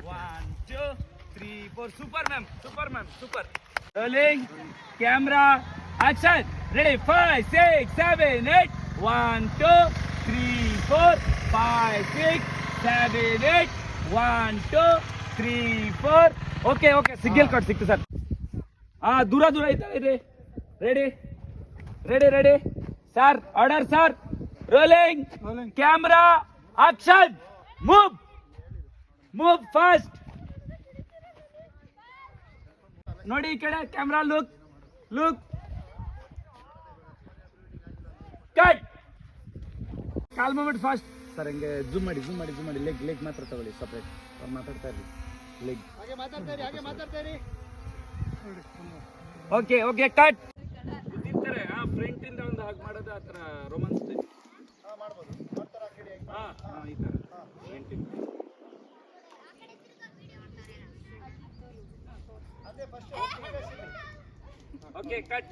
One, two, three, four. Super, ma'am. Super, ma'am. Super. Rolling. Camera. Action. Ready. 5, 6, 7, 8. 1, 2, 3, 4, 5, 6, 7, 8. 1, 2, 3, 4. Okay, okay. Signal cut ಸಿಕ್ತು sir. ದೂರ ಐತಾ ಇದೆ. Ready. Ready, ready. Sir, order, sir. Rolling. Camera. Action. Move. Move fast. ನೋಡಿ ಈ ಕಡೆ camera look look cut ಕಾಲ್ moment fast sir ಹಂಗೆ zoom ಮಾಡಿ leg ಮಾತ್ರ ತಗೊಳ್ಳಿ ಸಪ್ರೇಟ್ ಅವ್ರು ಮಾತಾಡ್ತಾ ಇರಲಿ ಲೆಗ್ ಓಕೆ ಓಕೆ ಕಟ್ ಇರ್ತಾರೆ ಫ್ರಂಟ್ ಇಂದ ಒಂದು ಹಾಗೆ ಮಾಡೋದು ಆ ಥರ ರೊಮಾನ್ಸ್ ಈ ಥರ ಫ್ರಂಟ್ ಇಂದ Okay, cut.